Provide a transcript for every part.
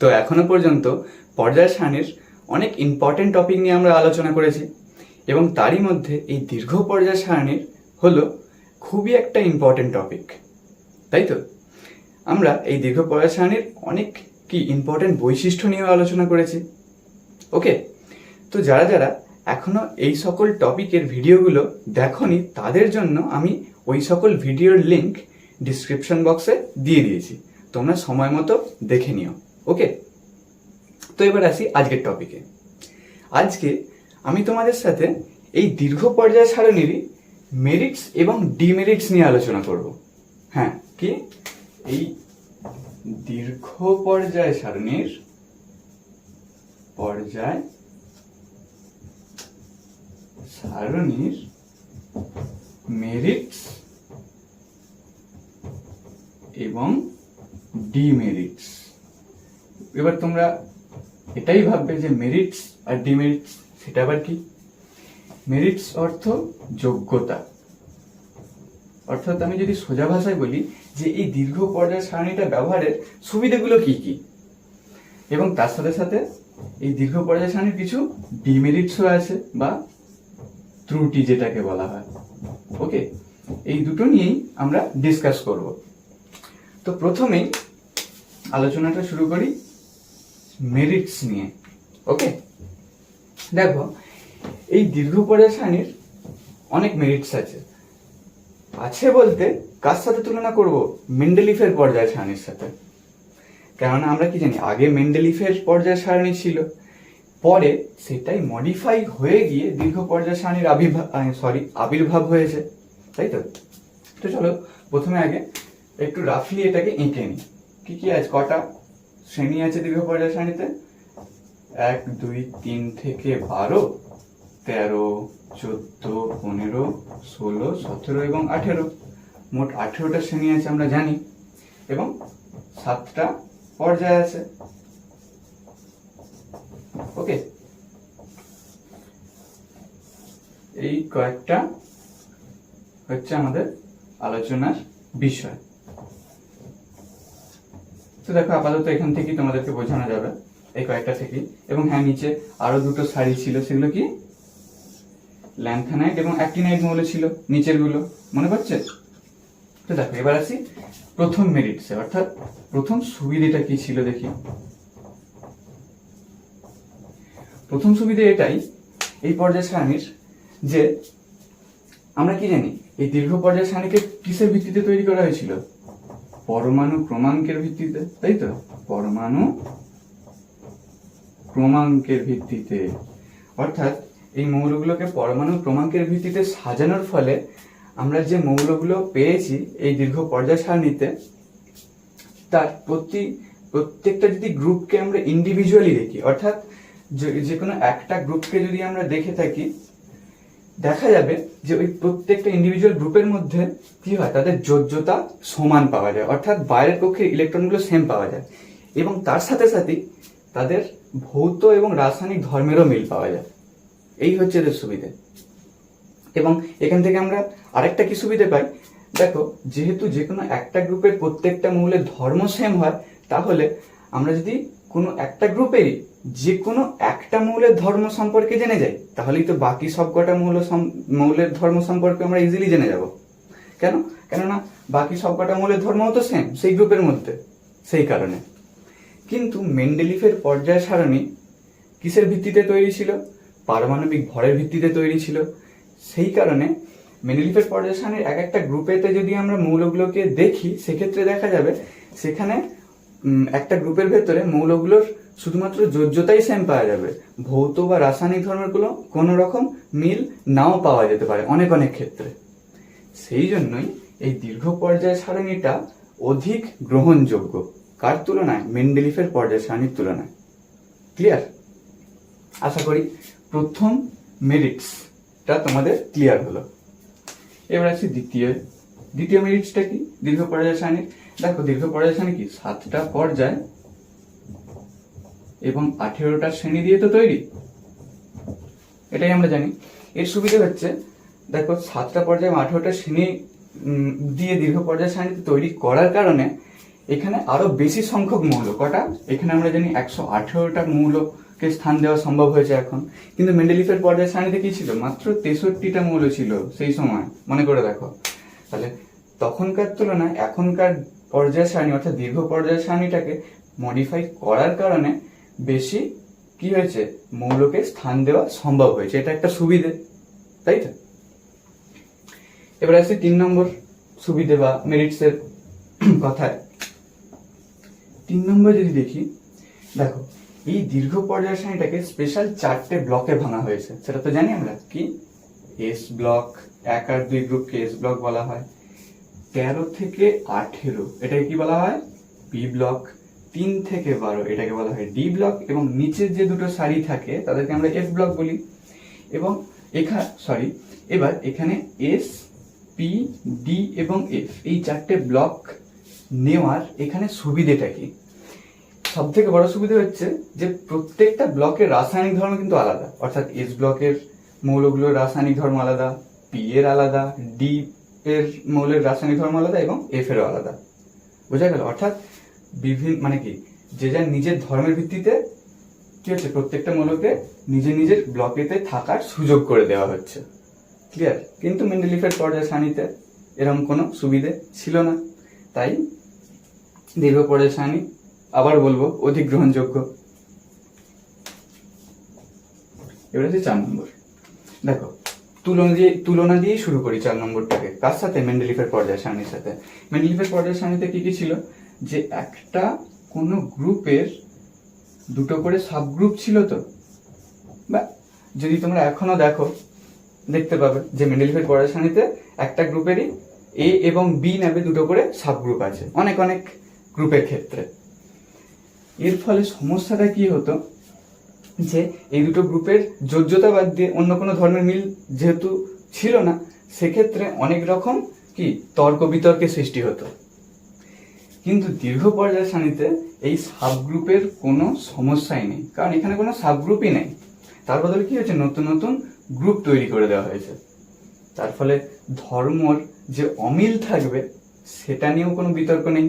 তো এখনো পর্যন্ত পর্যায় সারণীর অনেক ইম্পর্টেন্ট টপিক নিয়ে আমরা আলোচনা করেছি এবং তারই মধ্যে এই দীর্ঘ পর্যায় সারণীর হলো খুবই একটা ইম্পর্টেন্ট টপিক, তাই তো? আমরা এই দীর্ঘ পর্যায় সারণীর অনেক কি ইম্পর্টেন্ট বৈশিষ্ট্য নিয়েও আলোচনা করেছি। ওকে, তো যারা যারা এখনো এই সকল টপিকের ভিডিওগুলো দেখোনি তাদের জন্য আমি ওই সকল ভিডিওর লিঙ্ক ডিসক্রিপশন বক্সে দিয়ে দিয়েছি, তোমরা সময় মতো দেখে নিও। ওকে, তো এবার আসি আজকের টপিকে। আজকে আমি তোমাদের সাথে এই দীর্ঘ পর্যায় সারণীরই মেরিটস এবং ডিমেরিটস নিয়ে আলোচনা করব। হ্যাঁ, কি এই দীর্ঘ পর্যায় সারণীর মেরিটস এবং ডিমেরিটস। এবার তোমরা এটাই ভাববে যে মেরিটস আর ডিমেরিটস সেটা আবার কি? মেরিটস অর্থ যোগ্যতা, অর্থাৎ আমি যদি সোজা ভাষায় বলি যে এই দীর্ঘ পর্যায় সারণীটা ব্যবহারের সুবিধাগুলো কি কি, এবং তার সাথে সাথে এই দীর্ঘ পর্যায় সারণীর কিছু ডিমেরিটসও আছে বা ত্রুটি যেটাকে বলা হয়। ওকে, এই দুটো নিয়েই আমরা ডিসকাস করব। তো প্রথমেই আলোচনাটা শুরু করি মেরিটস নিয়ে। ওকে, দেখো এই দীর্ঘ পর্যায় সারণীর অনেক মেরিটস আছে বলতে কার সাথে তুলনা করব? মেন্ডেলিফের পর্যায় সারণীর সাথে। কেননা আমরা কি জানি, আগে মেন্ডেলিফের পর্যায় সারণী ছিল, পরে সেটাই মডিফাই হয়ে গিয়ে দীর্ঘ পর্যায় সারণীর আবির্ভাব হয়েছে, তাই তো? তো চলো প্রথমে আগে একটু রাফলি এটাকে এঁকে নিই। কি কি আছে, কটা শ্রেণী আছে দীর্ঘ পর্যায় সারণীতে? 1, 2, 3 থেকে 12, 13, 14, 15, 16, 17 এবং 18, মোট 18টা শ্রেণী আছে আমরা জানি, এবং 7টা পর্যায় আছে। ওকে, এই কয়েকটা হচ্ছে আমাদের আলোচনার বিষয়। তো দেখো আপাতত এখান থেকে তোমাদেরকে বোঝানো যাবে এই কয়েকটা থেকে। এবং হ্যাঁ, নিচে আরো দুটো সারি ছিল, সেগুলো কি ল্যান্থানাইট এবং অ্যাক্টিনাইট মৌল ছিল, নিচের গুলো মনে পড়ছে? তো দেখো এবার আসি প্রথম মেরিটসে, অর্থাৎ প্রথম সুবিধাটা কি ছিল দেখি। প্রথম সুবিধা এটাই এই পর্যায় সারণীর যে আমরা কি জানি, এই দীর্ঘ পর্যায় সারণীকে কিসের ভিত্তিতে তৈরি করা হয়েছিল? পরমাণু ক্রমাঙ্কের ভিত্তিতে, তাই তো? পরমাণু ক্রমাঙ্কের ভিত্তিতে, অর্থাৎ এই মৌলগুলোকে পরমাণু ক্রমাঙ্কের ভিত্তিতে সাজানোর ফলে আমরা যে মৌলগুলো পেয়েছি এই দীর্ঘ পর্যায় সারণীতে, তার প্রত্যেকটা যদি গ্রুপকে আমরা ইন্ডিভিজুয়ালি দেখি, অর্থাৎ যে কোনো একটা গ্রুপকে যদি আমরা দেখে থাকি, দেখা যাবে যে ওই প্রত্যেকটা ইন্ডিভিজুয়াল গ্রুপের মধ্যে কি হয়, তাদের যোজ্যতা সমান পাওয়া যায়, অর্থাৎ বাইরের কক্ষের ইলেকট্রনগুলো সেম পাওয়া যায়, এবং তার সাথে সাথে তাদের ভৌত এবং রাসায়নিক ধর্মেরও মিল পাওয়া যায়। এই হচ্ছে এদের সুবিধে। এবং এখান থেকে আমরা আরেকটা কি সুবিধে পাই, দেখো যেহেতু যে কোনো একটা গ্রুপের প্রত্যেকটা মৌলের ধর্ম সেম হয়, তাহলে আমরা যদি কোনো একটা গ্রুপেরই যে কোনো একটা মৌলের ধর্ম সম্পর্কে জেনে যাই, তাহলেই তো বাকি সবকটা মৌলের ধর্ম সম্পর্কে আমরা ইজিলি জেনে যাব। কেননা বাকি সবকটা মৌলের ধর্মও তো সেম সেই গ্রুপের মধ্যে, সেই কারণে। কিন্তু মেন্ডেলিফের পর্যায় সারণী কিসের ভিত্তিতে তৈরি ছিল? পারমাণবিক ভরের ভিত্তিতে তৈরি ছিল। সেই কারণে মেন্ডেলিফের পর্যায় সারণীর এক একটা গ্রুপেতে যদি আমরা মৌলগুলোকে দেখি, সেক্ষেত্রে দেখা যাবে সেখানে একটা গ্রুপের ভেতরে মৌলগুলোর শুধুমাত্র যোজ্যতাই সেম পাওয়া যাবে, ভৌত বা রাসায়নিক ধর্মগুলো কোনো রকম মিল নাও পাওয়া যেতে পারে অনেক অনেক ক্ষেত্রে। সেই জন্যই এই দীর্ঘ পর্যায় সারণীটা অধিক গ্রহণযোগ্য, কার তুলনায়? মেন্ডেলিফের পর্যায় সারণীর তুলনায়। ক্লিয়ার? আশা করি প্রথম মেরিটসটা তোমাদের ক্লিয়ার হলো। এবার আসি দ্বিতীয় মেরিটসটা কি দীর্ঘ পর্যায় সারণীর? দেখো দীর্ঘ পর্যায় সারণী কি 7টা পর্যায় এবং 18টা শ্রেণী দিয়ে তো তৈরি, এটাই আমরা জানি। এর সুবিধা হচ্ছে, দেখো 7টা পর্যায় এবং 18টা শ্রেণী দিয়ে দীর্ঘ পর্যায় সারণীতে তৈরি করার কারণে এখানে আরো বেশি সংখ্যক মৌল, কটা? এখানে আমরা জানি 118টা মৌলকে স্থান দেওয়া সম্ভব হয়েছে এখন, কিন্তু মেন্ডেলিফের পর্যায় সারণীতে কি ছিল? মাত্র 63টা মৌল ছিল সেই সময়, মনে করে দেখো। তাহলে তখনকার তুলনায় এখনকার পর্যায় সারণী অর্থাৎ দীর্ঘ পর্যায় সারণীটাকে মডিফাই করার কারণে বেশি কি হয়েছে? মৌলকে স্থান দেওয়া সম্ভব হয়েছে। এটা একটা সুবিধে, তাই তো? এবার আসছে 3 নম্বর সুবিধে বা মেরিটস এর কথায়। 3 নম্বর যদি দেখি, দেখো এই দীর্ঘ পর্যায় সারণীটাকে স্পেশাল 4টে ব্লকে ভাঙা হয়েছে। সেটা তো জানি আমরা, কি? এস ব্লক, 1 আর 2 গ্রুপকে এস ব্লক বলা হয়। 13 থেকে 18 এটাকে কি বলা হয়? B block. 3 থেকে 12 এটাকে বলা হয় ডি ব্লক, এবং নিচের যে দুটো সারি থাকে তাদেরকে আমরা এফ ব্লক বলি। এবং এবার এখানে এস, পি, ডি এবং এফ এই 4টে ব্লক নেওয়ার এখানে সুবিধেটা কি? সব থেকে বড় সুবিধা হচ্ছে যে প্রত্যেকটা ব্লকের রাসায়নিক ধর্ম কিন্তু আলাদা, অর্থাৎ এস ব্লকের মৌলগুলোর রাসায়নিক ধর্ম আলাদা, পি এর আলাদা, ডি এর মৌলের রাসায়নিক ধর্ম আলাদা এবং এফ এরও আলাদা। বোঝা গেল? অর্থাৎ বিভিন্ন মানে কি, যে যার নিজের ধর্মের ভিত্তিতে কি হচ্ছে, প্রত্যেকটা মৌলকে নিজের নিজের ব্লকেতে থাকার সুযোগ করে দেওয়া হচ্ছে। ক্লিয়ার? কিন্তু মেন্ডেলিফের পর্যায় সারণীতে এরকম কোনো সুবিধে ছিল না, তাই দীর্ঘ পর্যায় সারণী আবার বলবো অধিক গ্রহণযোগ্য। এবার হচ্ছে 4 নম্বর। দেখো তুলনা দিয়ে শুরু করি 4 নম্বরটাকে। কার সাথে? মেন্ডেলিফের পর্যায় সারণীর সাথে। মেন্ডেলিফের পর্যায় সারণীতে কি কি ছিল? যে একটা কোনো গ্রুপের 2টো করে সাবগ্রুপ ছিল তো, বা যদি তোমরা এখনো দেখতে পাবে যে মেন্ডেলিফের পর্যায় সারণীতে একটা গ্রুপেরই এ এবং বি নামে 2টো করে সাবগ্রুপ আছে অনেক অনেক গ্রুপের ক্ষেত্রে। এর ফলে সমস্যাটা কি হতো, যে এই দুটো গ্রুপের যোজ্যতা বাদ দিয়ে অন্য কোনো ধর্মের মিল যেহেতু ছিল না, সেক্ষেত্রে অনেক রকম কি তর্ক বিতর্কের সৃষ্টি হতো। কিন্তু দীর্ঘ পর্যায় সারণীতে এই সাবগ্রুপের কোনো সমস্যাই নেই, কারণ এখানে কোনো সাবগ্রুপই নেই। তার বদলে কি হয়েছে? নতুন নতুন গ্রুপ তৈরি করে দেওয়া হয়েছে। তার ফলে ধর্মর যে অমিল থাকবে সেটা নিয়েও কোনো বিতর্ক নেই।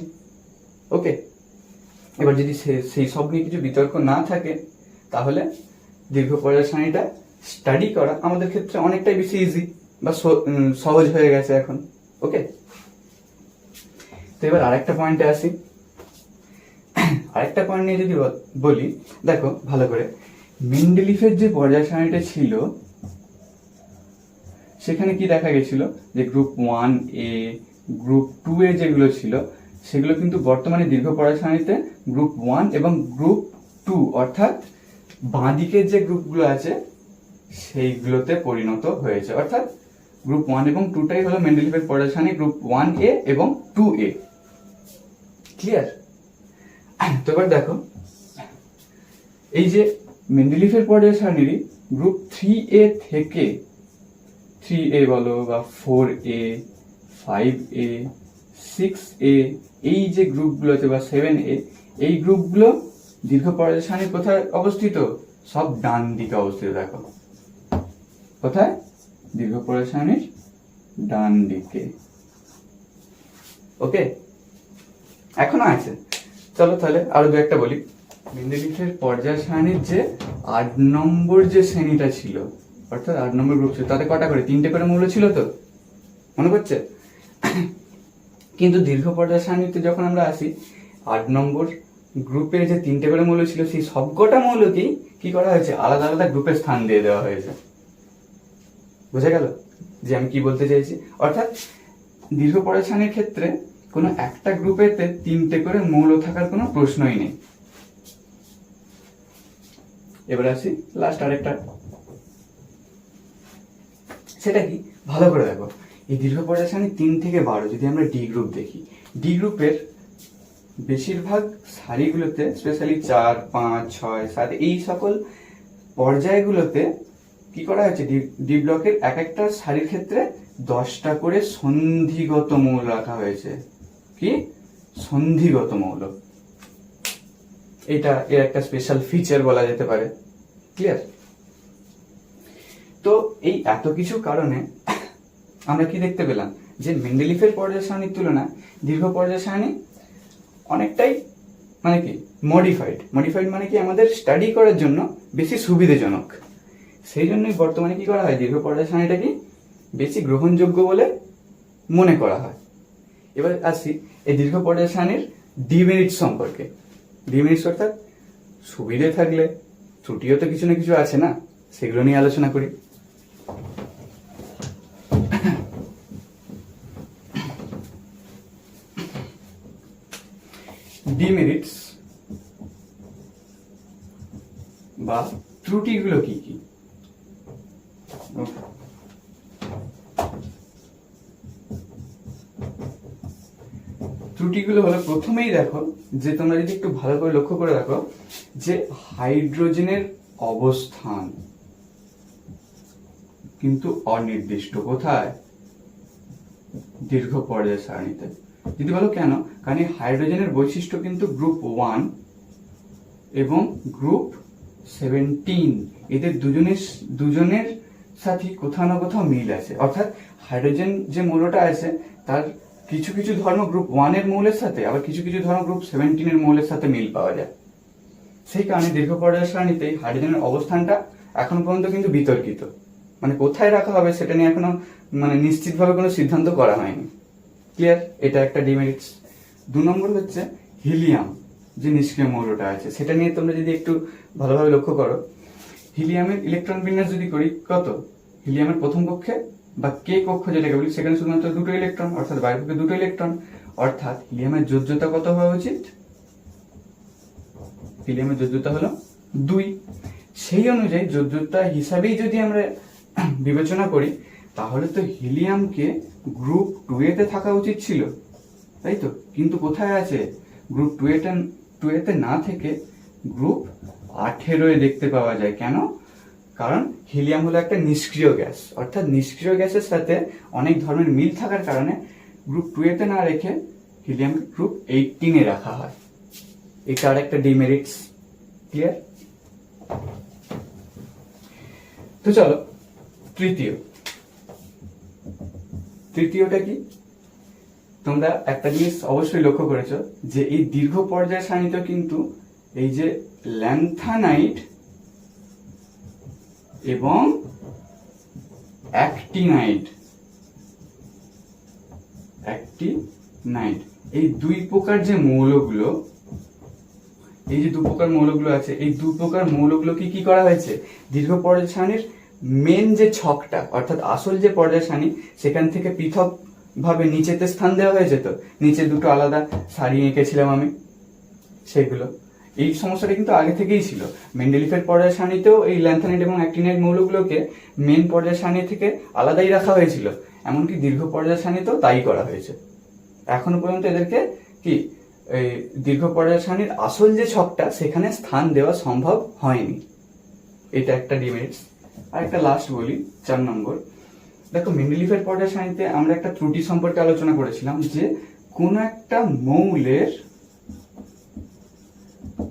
ওকে, এবার যদি সেই সব নিয়ে কিছু বিতর্ক না থাকে, তাহলে দীর্ঘ পর্যায় সারণীটা স্টাডি করা আমাদের ক্ষেত্রে অনেকটাই বেশি ইজি বা সহজ হয়ে গেছে এখন। ওকে, তো এবার আরেকটা পয়েন্টে আসি। আরেকটা পয়েন্ট নিয়ে যদি বলি, দেখো ভালো করে, মেন্ডেলিফের যে পর্যায় সারণীটা ছিল সেখানে কি দেখা গেছিল, যে গ্রুপ 1A, গ্রুপ 2A যেগুলো ছিল সেগুলো কিন্তু বর্তমানে দীর্ঘ পর্যায় সারণীতে গ্রুপ 1 এবং গ্রুপ 2 অর্থাৎ বাঁ দিকের যে গ্রুপগুলো আছে সেইগুলোতে পরিণত হয়েছে। অর্থাৎ গ্রুপ 1 এবং 2টাই হলো মেন্ডেলিফের পর্যায় সারণী, গ্রুপ 1A এবং 2A। ক্লিয়ার? তো এবার দেখো, এই যে মেন্ডেলিফের পর্যায় সারণীর গ্রুপ 3A থেকে 3A বলো বা 4A, 5A, 6A এই যে গ্রুপগুলো আছে বা 7A, এই গ্রুপগুলো দীর্ঘ পর্যায় সারণীর কোথায় অবস্থিত? সব ডান দিকে অবস্থিত। দেখো কোথায়? দীর্ঘ পর্যায় সারণীর ডান দিকে। ওকে, এখনো আছে। চলো তাহলে আরো দু একটা বলি। মেন্ডেলিফের পর্যায় সারণীর যে 8 নম্বর যে শ্রেণীটা ছিল, অর্থাৎ 8 নম্বর গ্রুপ ছিল, তাতে কটা করে? 3টে করে মৌল ছিল তো, মনে পড়ছে? কিন্তু দীর্ঘ পর্যায় সারণীতে যখন আমরা আসি, 8 নম্বর গ্রুপের যে 3টে করে মৌল ছিল সেই সবকটা মৌলকেই কি করা হয়েছে? আলাদা আলাদা গ্রুপে স্থান দিয়ে দেওয়া হয়েছে। বোঝা গেল যে আমি কি বলতে চাইছি? অর্থাৎ দীর্ঘ পর্যায় সারণীর ক্ষেত্রে কোনো একটা গ্রুপেতে 3টে করে মৌল থাকার কোনো প্রশ্নই নেই। এবার আসি লাস্ট আরেকটা, সেটা কি? ভালো করে দেখো, এই দীর্ঘ পর্যায় সারণী 3 থেকে 12 যদি আমরা ডি গ্রুপ দেখি, ডি গ্রুপের বেশিরভাগ সারিগুলোতে, স্পেশালি 4, 5, 6, 7 এই সকল পর্যায়গুলোতে কি করা হয়েছে? ডি ব্লকের এক একটা সারির ক্ষেত্রে 10টা করে সন্ধিগত মৌল রাখা হয়েছে। কি? সন্ধিগত মৌল। এটা এর একটা স্পেশাল ফিচার বলা যেতে পারে। ক্লিয়ার? তো এই এত কিছু কারণে আমরা কি দেখতে পেলাম, যে মেন্ডেলিফের পর্যায় সারণীর তুলনায় দীর্ঘ পর্যায় সারণী অনেকটাই মানে কি মডিফাইড মানে কি আমাদের স্টাডি করার জন্য বেশি সুবিধাজনক। সেই জন্যই বর্তমানে কি করা হয়, দীর্ঘ পর্যায় সারণীটা কি বেশি গ্রহণযোগ্য বলে মনে করা হয়। এবার আসি এই দীর্ঘ পর্যায় সারণীর ডিমেরিট সম্পর্কে। ডিমেরিটস অর্থাৎ সুবিধে থাকলে ত্রুটিও তো কিছু না কিছু আছে না, সেগুলো নিয়ে আলোচনা করি। ডিমেরিটস বা ত্রুটিগুলো কি কি? ত্রুটিগুলো হলো, প্রথমেই দেখো যে তোমরা যদি একটু ভালো করে লক্ষ্য করে দেখো যে হাইড্রোজেনের অবস্থান কিন্তু অনির্দিষ্ট। কোথায়? দীর্ঘ পর্যায় সারণীতে। যদি বলো কেন, কারণ এই হাইড্রোজেনের বৈশিষ্ট্য কিন্তু গ্রুপ 1 এবং গ্রুপ 17 এদের দুজনের সাথে কোথাও না কোথাও মিল আছে। অর্থাৎ হাইড্রোজেন যে মৌলটা আছে তার কিছু কিছু ধর্ম গ্রুপ 1 এর মৌলের সাথে, আবার কিছু কিছু ধর্ম গ্রুপ 17 এর মৌলের সাথে মিল পাওয়া যায়। সেই কারণে দীর্ঘ পর্যায় সারণীতে হাইড্রোজেনের অবস্থানটা এখন পর্যন্ত কিন্তু বিতর্কিত, মানে কোথায় রাখা হবে সেটা নিয়ে এখনো মানে নিশ্চিতভাবে কোনো সিদ্ধান্ত করা হয়নি। ক্লিয়ার? এটা একটা ডিমেরিটস। 2 নম্বর হচ্ছে হিলিয়াম যে নিষ্ক্রিয় মৌলটা আছে, সেটা নিয়ে তোমরা যদি একটু ভালোভাবে লক্ষ্য করো, হিলিয়ামের ইলেকট্রন বিন্যাস যদি করি কত, হিলিয়ামের প্রথম কক্ষে বা কে কক্ষ যেটাকে বলি সেখানে শুধুমাত্র 2টো ইলেকট্রন, অর্থাৎ বাইরের পক্ষে 2টো ইলেকট্রন। অর্থাৎ হিলিয়ামের যোজ্যতা কত হওয়া উচিত? হিলিয়ামের যোজ্যতা হলো 2। সেই অনুযায়ী যোজ্যতা হিসাবেই যদি আমরা বিবেচনা করি তাহলে তো হিলিয়ামকে গ্রুপ 2 এতে থাকা উচিত ছিল, তাই তো? কিন্তু কোথায় আছে? গ্রুপ 2 এতে না থেকে গ্রুপ 18 দেখতে পাওয়া যায়। কেন? কারণ হিলিয়াম হলো একটা নিষ্ক্রিয় গ্যাস, অর্থাৎ নিষ্ক্রিয় গ্যাসের সাথে অনেক ধর্মের মিল থাকার কারণে গ্রুপ 2 এতে না রেখে হিলিয়ামকে গ্রুপ 18 এ রাখা হয়। এটা আর একটা ডিমেরিটস। ক্লিয়ার? তো চলো তৃতীয়টা কি? তোমরা একটা জিনিস অবশ্যই লক্ষ্য করেছো যে এই দীর্ঘ পর্যায় সারণীতে কিন্তু এই যে ল্যান্থানাইট এবং অ্যাক্টিনাইট এই 2 প্রকার যে মৌলগুলো, এই যে 2 প্রকার মৌলগুলো আছে, এই 2 প্রকার মৌলগুলোকে কি করা হয়েছে, দীর্ঘ পর্যায় সারণীর মেন যে ছকটা অর্থাৎ আসল যে পর্যায় সারণী সেখান থেকে পৃথক ভাবে নিচেতে স্থান দেওয়া হয়েছে। তো নিচে 2টো আলাদা সারি এঁকেছিলাম আমি, সেগুলো এই সমস্যাটা কিন্তু আগে থেকেই ছিল। মেন্ডেলিফের পর্যায় সারণীতেও এই ল্যান্থানাইট এবং অ্যাক্টিনাইট মৌলগুলোকে মেন পর্যায় সারণী থেকে আলাদাই রাখা হয়েছিল, এমনকি দীর্ঘ পর্যায় সারণীতেও তাই করা হয়েছে। এখনো পর্যন্ত এদেরকে কি দীর্ঘ পর্যায় সারণীর আসল যে ছকটা সেখানে স্থান দেওয়া সম্ভব হয়নি। এটা একটা ডিমেরিটস। আর একটা লাস্ট বলি, 4 নম্বর। দেখো মেন্ডেলিফের পর্যায় সারণীতে আমরা একটা ত্রুটি সম্পর্কে আলোচনা করেছিলাম যে কোন একটা মৌলের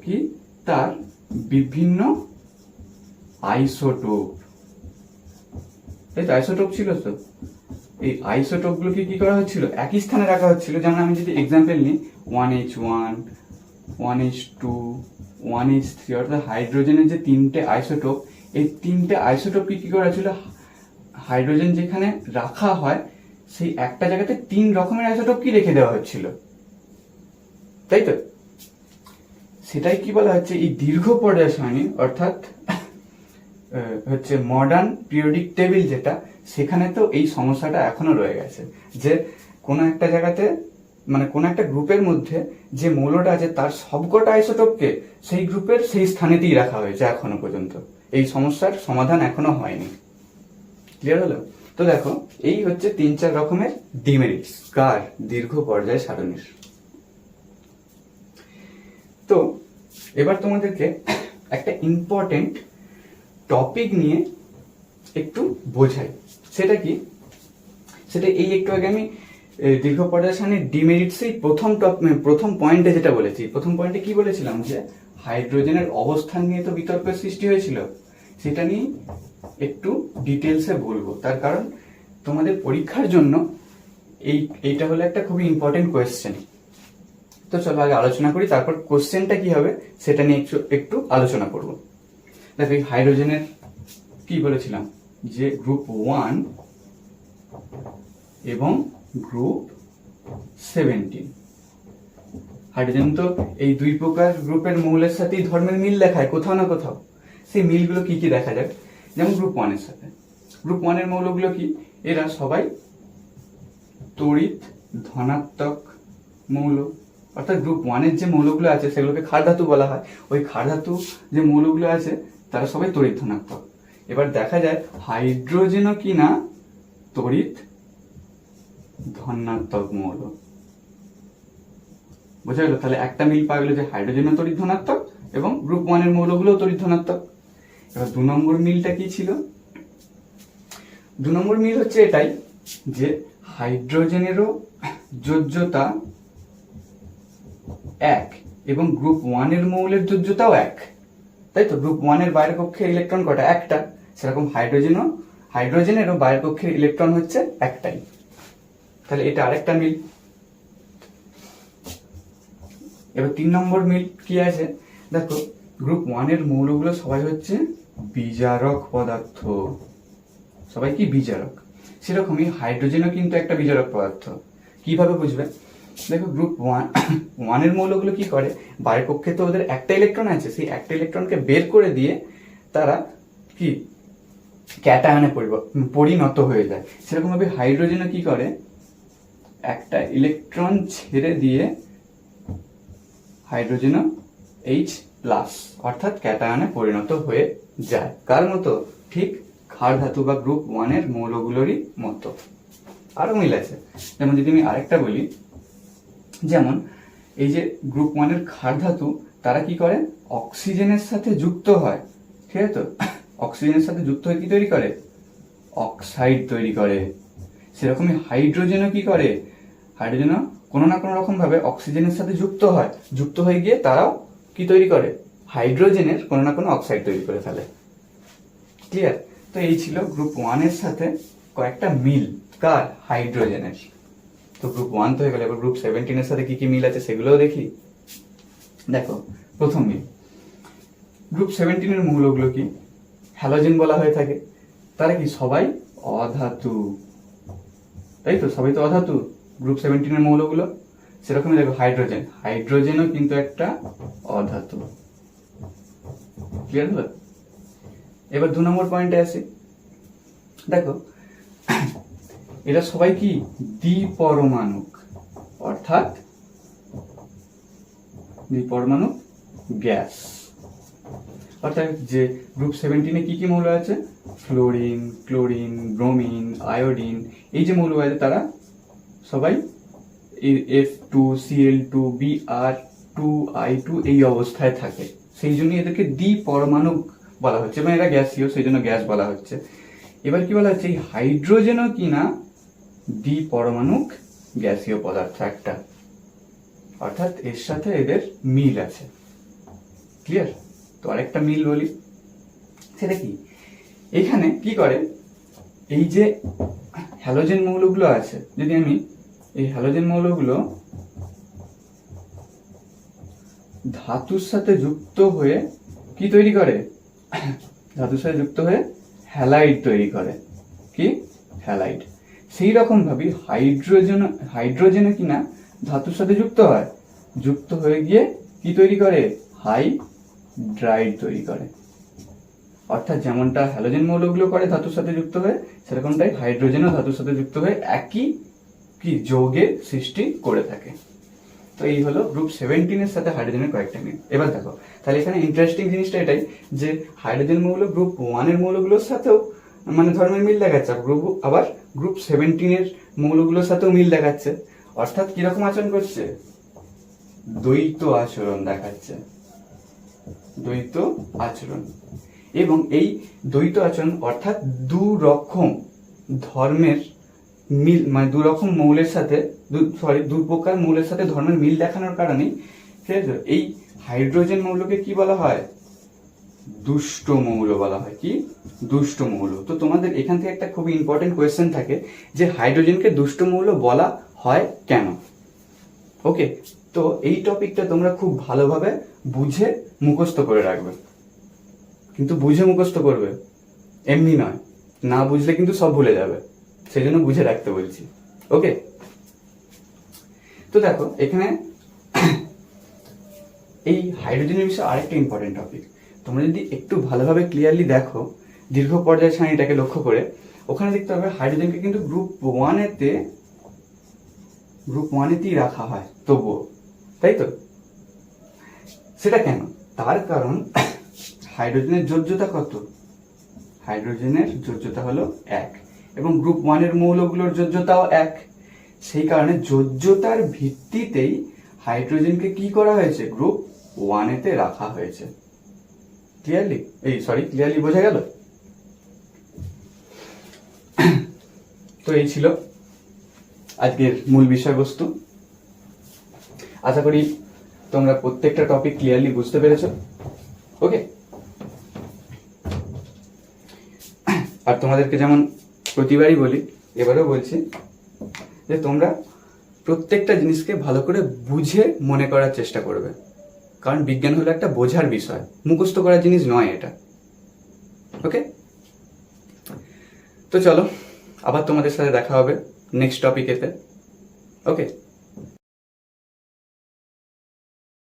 কি তার বিভিন্ন আইসোটোপ, এই তো আইসোটোপ ছিল। তো এই আইসোটোপ গুলোকে কি করা হচ্ছিল, একই স্থানে রাখা হচ্ছিল। যেমন আমি যদি এক্সাম্পল নিই 1H1, 1H2, 1H3, অর্থাৎ হাইড্রোজেনের যে 3টে আইসোটোপ, এই 3টে আইসোটোপকে কি করা ছিল, হাইড্রোজেন যেখানে রাখা হয় সেই একটা জায়গাতে 3 রকমের আইসোটোপ কি রেখে দেওয়া হচ্ছিল, তাই তো? সেটাই কি বলা হচ্ছে এই দীর্ঘ পর্যায় সারণী, অর্থাৎ হচ্ছে মডার্ন পিরিয়ডিক টেবিল যেটা, সেখানে তো এই সমস্যাটা এখনো রয়ে গেছে যে কোনো একটা জায়গাতে মানে কোনো একটা গ্রুপের মধ্যে যে মৌলটা আছে তার সবকটা আইসোটোপকে সেই গ্রুপের সেই স্থানেতেই রাখা হয়েছে এখনো পর্যন্ত। এই সমস্যার সমাধান এখনো হয়নি। ক্লিয়ার হলো? তো দেখো এই হচ্ছে 3-4 রকমের ডিমেরিটস কার, দীর্ঘ পর্যায় সারণীর। তো এবার তোমাদেরকে একটা ইম্পর্টেন্ট টপিক নিয়ে একটু বোঝাই। সেটা কি? সেটা এই একটু আগে আমি দীর্ঘ পর্যায় সারণীর ডিমেরিটসেই প্রথম পয়েন্টে যেটা বলেছি, প্রথম পয়েন্টে কি বলেছিলাম যে হাইড্রোজেনের অবস্থান নিয়ে তো বিতর্কের সৃষ্টি হয়েছিল, সেটা নিয়ে একটু ডিটেলসে বলবো। তার কারণ তোমাদের পরীক্ষার জন্য এইটা হলো একটা খুবই ইম্পর্টেন্ট কোয়েশ্চেন। তো চলো আগে আলোচনা করি, তারপর কোশ্চেনটা কি হবে সেটা নিয়ে একটু একটু আলোচনা করব। দেখো এই হাইড্রোজেনের কি বলেছিলাম যে গ্রুপ 1 এবং গ্রুপ 17। হাইড্রোজেন তো এই দুই প্রকার গ্রুপের মৌলের সাথেই ধর্মের মিল দেখায় কোথাও না কোথাও। সেই মিলগুলো কি কি দেখা যায়, যেমন গ্রুপ 1 এর সাথে গ্রুপ 1 এর মৌলগুলো কি, এরা সবাই তড়িৎ ধনাত্মক মৌল। অর্থাৎ গ্রুপ 1 এর যে মৌলগুলো আছে সেগুলোকে ক্ষার ধাতু বলা হয়। ওই ক্ষার ধাতু যে মৌলগুলো আছে তারা সবাই তড়িৎ ধনাত্মক। এবার দেখা যায় হাইড্রোজেনও কি না তড়িৎ ধনাত্মক মৌল। বোঝা গেল? তাহলে একটা মিল পাওয়া গেল যে হাইড্রোজেনও তড়িৎ ধনাত্মক এবং গ্রুপ 1 এর মৌলগুলো তড়িৎ ধনাত্মক। এবার 2 নম্বর মিলটা কি ছিল? 2 নম্বর মিল হচ্ছে এটাই যে হাইড্রোজেনেরও যোজ্যতা 1 এবং গ্রুপ 1 এর মৌলের যোজ্যতাও 1। তাই তো? গ্রুপ 1 এর বাইরের কক্ষের ইলেকট্রন কটা? একটা। সেরকম হাইড্রোজেনেরও বাইরের কক্ষের ইলেকট্রন হচ্ছে একটাই। তাহলে এটা আরেকটা মিল। এবার 3 নম্বর মিল কি আছে দেখো, গ্রুপ 1 এর মৌলগুলো সবাই হচ্ছে বিজারক পদার্থ। সবাই কি বিজারক। সেরকমই হাইড্রোজেনও কিন্তু একটা বিজারক পদার্থ। কিভাবে বুঝবে? দেখো গ্রুপ 1 এর মৌলগুলো কি করে, বাইরের কক্ষে তো ওদের একটা ইলেকট্রন আছে, সেই একটা ইলেকট্রনকে বের করে দিয়ে তারা কি ক্যাটায়নে পরিণত হয়ে যায়। সেরকম ভাবে হাইড্রোজেনও কি করে, একটা ইলেকট্রন ছেড়ে দিয়ে হাইড্রোজেনও H+ অর্থাৎ ক্যাটায়নে পরিণত হয়ে যায়। কার মতো? ঠিক ক্ষার ধাতু বা গ্রুপ 1 এর মৌলগুলোরই মতো। আরো মিল আছে, যেমন যদি আমি আরেকটা বলি, যেমন এই যে গ্রুপ 1 এর ক্ষার ধাতু তারা কি করে, অক্সিজেনের সাথে যুক্ত হয়। ঠিক আছে তো? অক্সিজেনের সাথে যুক্ত হয়ে কি তৈরি করে? অক্সাইড তৈরি করে। সেরকমই হাইড্রোজেনও কি করে, হাইড্রোজেনও কোনো না কোনো রকম ভাবে অক্সিজেনের সাথে যুক্ত হয়, যুক্ত হয়ে গিয়ে তারাও কি তৈরি করে, হাইড্রোজেনের কোনো না কোনো অক্সাইড তৈরি করে ফেলে। ক্লিয়ার? তো এই ছিল গ্রুপ 1 এর সাথে কয়েকটা মিল। কার? হাইড্রোজেনের। তো গ্রুপ 1 তো হয়ে গেল। এবার গ্রুপ 17 এর সাথে কি কি মিল আছে সেগুলোও দেখি। দেখো প্রথম মিল, গ্রুপ 17 এর মৌলগুলো কি, হ্যালোজেন বলা হয়ে থাকে। তারা কি সবাই অধাতু। তাই তো? সবাই তো অধাতু গ্রুপ 17 এর মৌলগুলো। সেরকমই দেখো হাইড্রোজেনও কিন্তু একটা অধাতু। ক্লিয়ার হলো? এবার 2 নম্বর পয়েন্টে আসি। দেখো এরা সবাই কি দ্বিপরমাণুক, অর্থাৎ দ্বিপরমাণু গ্যাস। অর্থাৎ যে গ্রুপ 17 এ কি কি মৌল আছে, ফ্লোরিন, ক্লোরিন, ব্রোমিন, আয়োডিন, এই যে মৌল আছে তারা সবাই F2Cl2 Br2I2 এই অবস্থায় থাকে। সেই জন্য এদেরকে দ্বিপরমাণুক বলা হচ্ছে, এবং এরা গ্যাসীয়, সেই জন্য গ্যাস বলা হচ্ছে। এবার কি বলা হচ্ছে, এই হাইড্রোজেনও কিনা দ্বিপরমাণুক গ্যাসীয় পদার্থ একটা, অর্থাৎ এর সাথে এদের মিল আছে। ক্লিয়ার? তো আরেকটা মিল বলি, সেটা কি, এখানে কি করে, এই যে হ্যালোজেন মৌলগুলো আছে, যদি আমি এই হ্যালোজেন মৌলগুলো ধাতুর সাথে যুক্ত হয়ে কি তৈরি করে, ধাতুর সাথে যুক্ত হয়ে হ্যালাইড তৈরি করে। কি? হ্যালাইড। সেই রকম ভাবে হাইড্রোজেনও কিনা ধাতুর সাথে যুক্ত হয়, যুক্ত হয়ে গিয়ে কি তৈরি করে, হাইড্রাইড তৈরি করে। অর্থাৎ যেমনটা হ্যালোজেন মৌলগুলো করে ধাতুর সাথে যুক্ত হয়ে, সেরকমটাই হাইড্রোজেনও ধাতুর সাথে যুক্ত হয়ে একই কি যৌগের সৃষ্টি করে থাকে। তো এই হলো গ্রুপ 17 এর সাথে হাইড্রোজেনের কয়েকটা মিল। এবার দেখো তাহলে এখানে ইন্টারেস্টিং জিনিসটা এটাই যে হাইড্রোজেন মৌল গ্রুপ 1 এর মৌলগুলোর সাথেও মানে ধর্মের মিল দেখাচ্ছে, আবার গ্রুপ 17 এর মৌলগুলোর সাথেও মিল দেখাচ্ছে। অর্থাৎ কিরকম আচরণ করছে, দ্বৈত আচরণ দেখাচ্ছে, দ্বৈত আচরণ। এবং এই দ্বৈত আচরণ অর্থাৎ দু রকম ধর্মের মিল, মানে দু রকম মৌলের সাথে দু প্রকার মৌলের সাথে ধর্মের মিল দেখানোর কারণে ঠিক আছে এই হাইড্রোজেন মৌলকে কি বলা হয়, দুষ্ট মৌল বলা হয়। কি? দুষ্ট মৌল। তো তোমাদের এখান থেকে একটা খুবই ইম্পর্টেন্ট কোয়েশ্চেন থাকে যে হাইড্রোজেনকে দুষ্ট মৌল বলা হয় কেন। ওকে, তো এই টপিকটা তোমরা খুব ভালোভাবে বুঝে মুখস্থ করে রাখবে, কিন্তু বুঝে মুখস্থ করবে, এমনি নয়। না বুঝলে কিন্তু সব ভুলে যাবে, সেই জন্য বুঝে রাখতে বলছি। ওকে, তো দেখো এখানে এই হাইড্রোজেনের বিষয়ে আরেকটা ইম্পর্টেন্ট টপিক। তোমরা যদি একটু ভালোভাবে ক্লিয়ারলি দেখো দীর্ঘ পর্যায় সারণীটাকে লক্ষ্য করে, ওখানে দেখতে হবে হাইড্রোজেনকে কিন্তু গ্রুপ ওয়ানেতেই রাখা হয় তবুও, তাই তো? সেটা কেন? তার কারণ হাইড্রোজেনের যোজ্যতা কত? হাইড্রোজেনের যোজ্যতা হলো 1 এবং গ্রুপ 1 মৌলগুলোর যোজ্যতাও 1। সেই কারণে যোজ্যতার ভিত্তিতেই হাইড্রোজেনকে কি করা হয়েছে? গ্রুপ 1 রাখা হয়েছে। ক্লিয়ারলি বোঝা গেল? তো এই ছিল আজকের মূল বিষয়বস্তু। আশা করি তোমরা প্রত্যেকটা টপিক ক্লিয়ারলি বুঝতে পেরেছো। ওকে, আর তোমাদেরকে যেমন প্রতিবারই বলি, এবারেও বলছি যে তোমরা প্রত্যেকটা জিনিসকে ভালো করে বুঝে মনে করার চেষ্টা করবে, কারণ বিজ্ঞান হলো একটা বোঝার বিষয়, মুখস্থ করার জিনিস নয় এটা। ওকে, তো চলো আবার তোমাদের সাথে দেখা হবে নেক্সট টপিকেতে। ওকে।